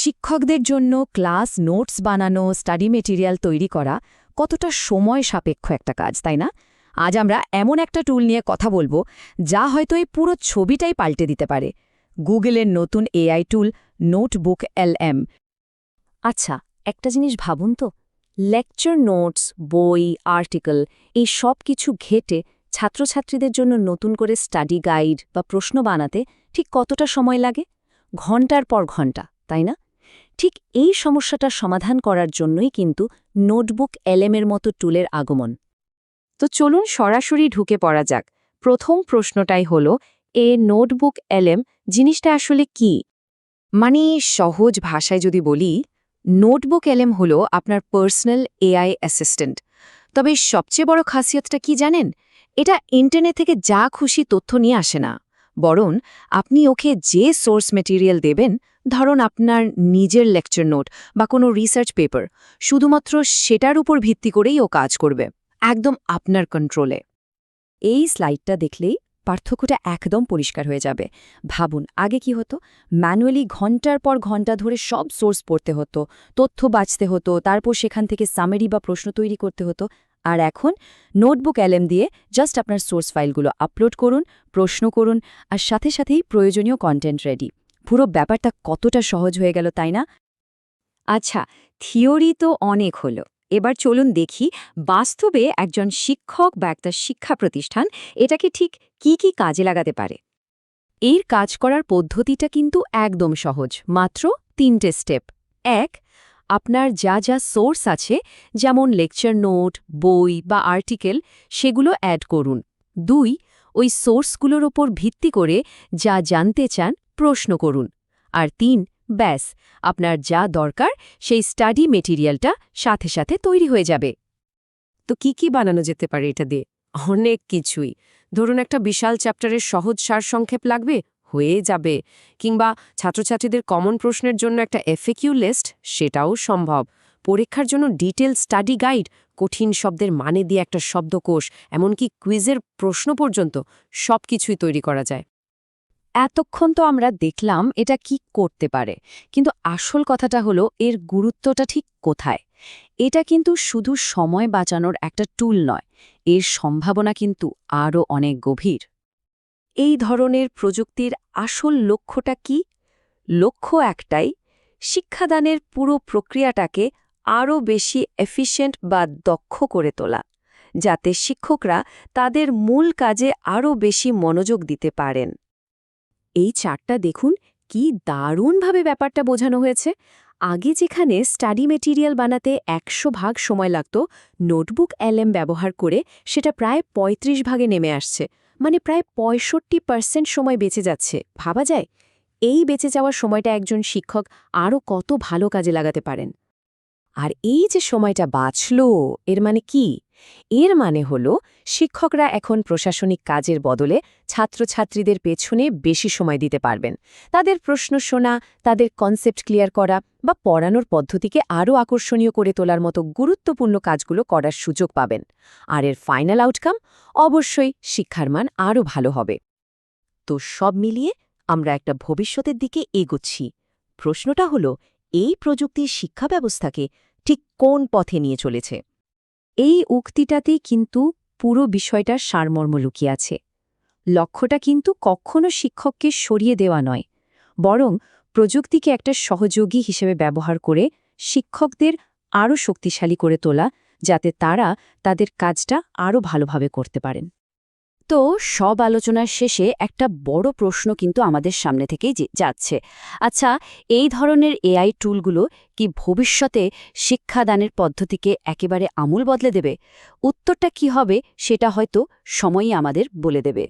শিক্ষকদের জন্য class notes বানানো, স্টাডি মেটেরিয়াল তৈরি করা কতটা সময় সাপেক্ষ একটা কাজ, তাই না? আজ আমরা এমন একটা টুল নিয়ে কথা বলবো যা হয়তো এই পুরো ছবিটাই পাল্টে দিতে পারে। গুগলের নতুন এআই টুল নোটবুক LM। আচ্ছা, একটা জিনিস ভাবুন তো, লেকচার নোটস, বই, আর্টিকেল এই সব কিছু ঘেটে ছাত্রছাত্রীদের জন্য নতুন করে স্টাডি গাইড বা প্রশ্ন বানাতে ঠিক কতটা সময় লাগে? ঘন্টার পর ঘন্টা, তাই না? ঠিক এই সমস্যাটা সমাধান করার জন্যই কিন্তু নোটবুক LM এর মতো টুলের আগমন। তো চলুন সরাসরি ঢুকে পড়া যাক। প্রথম প্রশ্নটাই হলো, নোটবুক LM জিনিসটা আসলে কি? মানে সহজ ভাষায় যদি বলি, নোটবুক LM হলো আপনার পার্সোনাল AI অ্যাসিস্ট্যান্ট। তবে সবচেয়ে বড় খাসিয়তটা কি জানেন? এটা ইন্টারনেট থেকে যা খুশি তথ্য নিয়ে আসে না, বরং আপনি ওকে যে সোর্স মেটেরিয়াল দেবেন, ধরুন আপনার নিজের লেকচার নোট বা কোনো রিসার্চ পেপার, শুধুমাত্র সেটার উপর ভিত্তি করেই ও কাজ করবে, একদম আপনার কন্ট্রোলে। এই স্লাইডটা দেখলেই পার্থক্যটা একদম পরিষ্কার হয়ে যাবে। ভাবুন, আগে কি হতো? ম্যানুয়ালি ঘন্টার পর ঘন্টা ধরে সব সোর্স পড়তে হতো, তথ্য বাছতে হতো, তারপর সেখান থেকে সামেরি বা প্রশ্ন তৈরি করতে হতো। আর এখন নোটবুক LM দিয়ে জাস্ট আপনার সোর্স ফাইলগুলো আপলোড করুন, প্রশ্ন করুন, আর সাথে সাথেই প্রয়োজনীয় কন্টেন্ট রেডি। পুরো ব্যাপারটা কতটা সহজ হয়ে গেল, তাই না? আচ্ছা, থিওরি তো অনেক হলো। এবার চলুন দেখি বাস্তবে একজন শিক্ষক বা একটা শিক্ষা প্রতিষ্ঠান এটাকে ঠিক কি কাজে লাগাতে পারে। এর কাজ করার পদ্ধতিটা কিন্তু একদম সহজ, মাত্র 3টে স্টেপ। 1. আপনার যা যা সোর্স আছে, যেমন লেকচার নোট, বই বা আর্টিকেল, সেগুলো অ্যাড করুন। 2. ওই সোর্সগুলোর ওপর ভিত্তি করে যা জানতে চান প্রশ্ন করুন। আর 3. ব্যাস, আপনার যা দরকার সেই স্টাডি মেটেরিয়ালটা সাথে সাথে তৈরি হয়ে যাবে। তো কি বানানো যেতে পারে এটা দিয়ে? অনেক কিছুই। ধরুন একটা বিশাল চ্যাপ্টারের সহজ সারসংক্ষেপ লাগবে, হয়ে যাবে। কিংবা ছাত্রছাত্রীদের কমন প্রশ্নের জন্য একটা FAQ লিস্ট, সেটাও সম্ভব। পরীক্ষার জন্য ডিটেল স্টাডি গাইড, কঠিন শব্দের মানে দিয়ে একটা শব্দকোষ, এমনকি কুইজের প্রশ্ন পর্যন্ত সবকিছুই তৈরি করা যায়। এতক্ষণ তো আমরা দেখলাম এটা কি করতে পারে, কিন্তু আসল কথাটা হলো এর গুরুত্বটা ঠিক কোথায়। এটা কিন্তু শুধু সময় বাঁচানোর একটা টুল নয়, এর সম্ভাবনা কিন্তু আরও অনেক গভীর। এই ধরনের প্রযুক্তির আসল লক্ষ্যটা কি? লক্ষ্য একটাই, শিক্ষাদানের পুরো প্রক্রিয়াটাকে আরও বেশি এফিশিয়েন্ট বা দক্ষ করে তোলা, যাতে শিক্ষকরা তাদের মূল কাজে আরও বেশি মনোযোগ দিতে পারেন। এই চার্টটা দেখুন, কি দারুণভাবে ব্যাপারটা বোঝানো হয়েছে। আগে যেখানে স্টাডি মেটেরিয়াল বানাতে 100 ভাগ সময় লাগত, নোটবুক LM ব্যবহার করে সেটা প্রায় 35 ভাগে নেমে আসছে। মানে প্রায় 65% সময় বেঁচে যাচ্ছে। ভাবা যায়? এই বেঁচে যাওয়ার সময়টা একজন শিক্ষক আরও কত ভালো কাজে লাগাতে পারেন। আর এই যে সময়টা বাঁচল, এর মানে কি? এর মানে হলো শিক্ষকরা এখন প্রশাসনিক কাজের বদলে ছাত্রছাত্রীদের পেছনে বেশি সময় দিতে পারবেন। তাদের প্রশ্ন শোনা, তাদের কনসেপ্ট ক্লিয়ার করা বা পড়ানোর পদ্ধতিকে আরও আকর্ষণীয় করে তোলার মতো গুরুত্বপূর্ণ কাজগুলো করার সুযোগ পাবেন। আর এর ফাইনাল আউটকাম অবশ্যই শিক্ষার মান আরও ভালো হবে। তো সব মিলিয়ে আমরা একটা ভবিষ্যতের দিকে এগোচ্ছি। প্রশ্নটা হলো, এই প্রযুক্তির শিক্ষা ব্যবস্থাকে ঠিক কোন পথে নিয়ে চলেছে? এই উক্তিটাতেই কিন্তু পুরো বিষয়টার সারমর্ম লুকিয়ে আছে। লক্ষ্যটা কিন্তু কখনো শিক্ষককে সরিয়ে দেওয়া নয়, বরং প্রযুক্তিকে একটা সহযোগী হিসেবে ব্যবহার করে শিক্ষকদের আরও শক্তিশালী করে তোলা, যাতে তারা তাদের কাজটা আরও ভালোভাবে করতে পারেন। তো সব আলোচনার শেষে একটা বড় প্রশ্ন কিন্তু আমাদের সামনে থেকেই যাচ্ছে। আচ্ছা, এই ধরনের AI টুলগুলো কি ভবিষ্যতে শিক্ষাদানের পদ্ধতিকে একেবারে আমূল বদলে দেবে? উত্তরটা কি হবে সেটা হয়তো সময়ই আমাদের বলে দেবে।